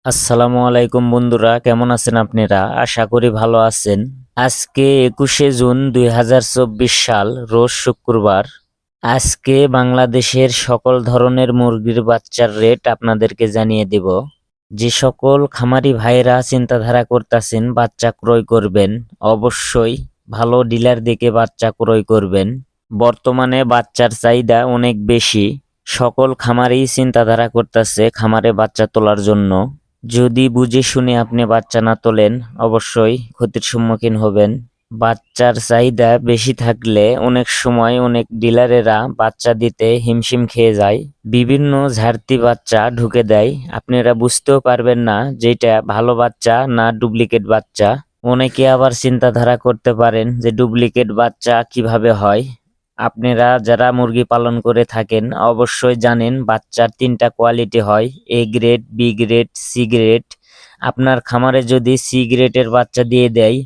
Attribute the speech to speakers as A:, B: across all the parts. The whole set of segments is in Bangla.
A: আসসালামু আলাইকুম বন্ধুরা, কেমন আছেন আপনারা? আশা করি ভালো আছেন। আজকে 21শে জুন 2024 সাল, রোজ শুক্রবার। আজকে বাংলাদেশের সকল ধরনের মুরগির বাচ্চার রেট আপনাদেরকে জানিয়ে দেব। যে সকল খামারি ভাইরা চিন্তাধারা করতেছেন বাচ্চা ক্রয় করবেন, অবশ্যই ভালো ডিলার দেখে বাচ্চা ক্রয় করবেন। বর্তমানে বাচ্চার চাহিদা অনেক বেশি। সকল খামারেই চিন্তাধারা করতেছে খামারে বাচ্চা তোলার জন্য। যদি বুঝে শুনে আপনি বাচ্চা না তোলেন, অবশ্যই ক্ষতির সম্মুখীন হবেন। বাচ্চার চাহিদা বেশি থাকলে অনেক সময় অনেক ডিলারেরা বাচ্চা দিতে হিমশিম খেয়ে যায়। বিভিন্ন ঝাড়তি বাচ্চা ঢুকে দেয়, আপনারা বুঝতেও পারবেন না যেটা ভালো বাচ্চা না ডুপ্লিকেট বাচ্চা। অনেকে আবার চিন্তাধারা করতে পারেন যে ডুপ্লিকেট বাচ্চা কিভাবে হয়। আপনারা যারা মুরগি পালন করে থাকেন অবশ্যই জানেন বাচ্চার 3টা কোয়ালিটি হয়, A grade, B grade, C grade. আপনার খামারে যদি সি গ্রেডের বাচ্চা দিয়ে দেয়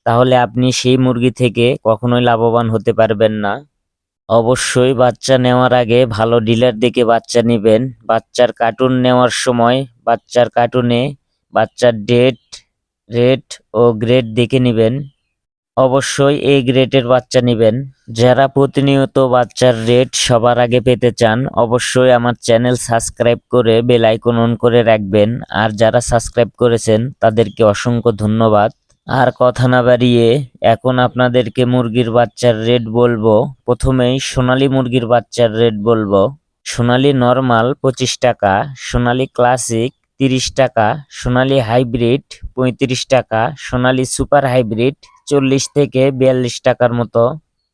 A: তাহলে আপনি সেই মুরগি থেকে কখনোই লাভবান হতে পারবেন না। অবশ্যই বাচ্চা নেওয়ার আগে ভালো ডিলার দেখে বাচ্চা নেবেন। বাচ্চার কার্টুন নেওয়ার সময় বাচ্চার কার্টুনে বাচ্চার ডেট, রেট ও গ্রেড দেখে নেবেন। অবশ্যই এ গ্রেডের বাচ্চা নেবেন। যারা প্রতিনিয়ত বাচ্চার রেট সবার আগে পেতে চান অবশ্যই আমার চ্যানেল সাবস্ক্রাইব করে বেল আইকন অন করে রাখবেন। আর যারা সাবস্ক্রাইব করেছেন তাদেরকে অসংখ্য ধন্যবাদ। আর কথা না বাড়িয়ে এখন আপনাদেরকে মুরগির বাচ্চার রেট বলবো। প্রথমেই সোনালী মুরগির বাচ্চার রেট বলবো। সোনালী নরমাল 25 টাকা, সোনালী ক্লাসিক 30 টাকা, সোনালী হাইব্রিড 35 টাকা, সোনালী সুপার হাইব্রিড 40 থেকে 42 টাকার মতো।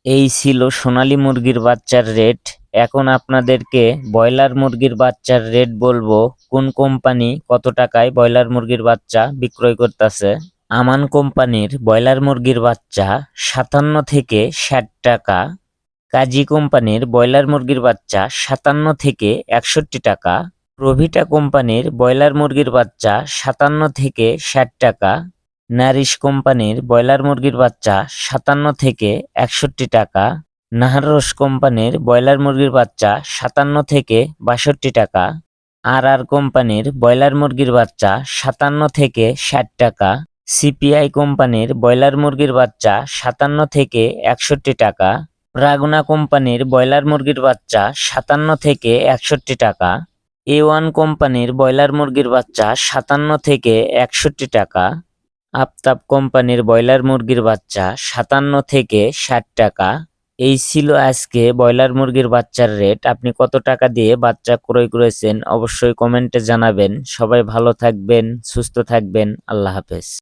A: এই ছিল সোনালী মুরগির বাচ্চার রেট। এখন আপনাদেরকে ব্রয়লার মুরগির বাচ্চার রেট বলবো। কোন কোম্পানি কত টাকায় ব্রয়লার মুরগির বাচ্চা বিক্রয় করতেছে। আমান কোম্পানির ব্রয়লার মুরগির বাচ্চা 57 থেকে 60 টাকা। কাজী কোম্পানির ব্রয়লার মুরগির বাচ্চা 57 থেকে 61 টাকা। প্রভিটা কোম্পানির ব্রয়লার মুরগির বাচ্চা 57 থেকে 60 টাকা। নারিশ কোম্পানির ব্রয়লার মুরগির বাচ্চা 57 থেকে 61 টাকা। নাহাররস কোম্পানির ব্রয়লার মুরগির বাচ্চা 57 থেকে 62 টাকা। আর কোম্পানির ব্রয়লার মুরগির বাচ্চা 57 থেকে 60 টাকা। সিপিআই কোম্পানির ব্রয়লার মুরগির বাচ্চা 57 থেকে 61 টাকা। প্রাগুনা কোম্পানির ব্রয়লার মুরগির বাচ্চা 57 থেকে 61 টাকা। A1 কোম্পানির ব্রয়লার মুরগির বাচ্চা 57 থেকে 61 টাকা। আফতাব কোম্পানির ব্রয়লার মুরগির বাচ্চা 57 থেকে 60 টাকা। এই ছিল আজকে ব্রয়লার মুরগির বাচ্চার রেট। আপনি কত টাকা দিয়ে বাচ্চা ক্রয় করেছেন অবশ্যই কমেন্টে জানাবেন। সবাই ভালো থাকবেন, সুস্থ থাকবেন। আল্লাহ হাফেজ।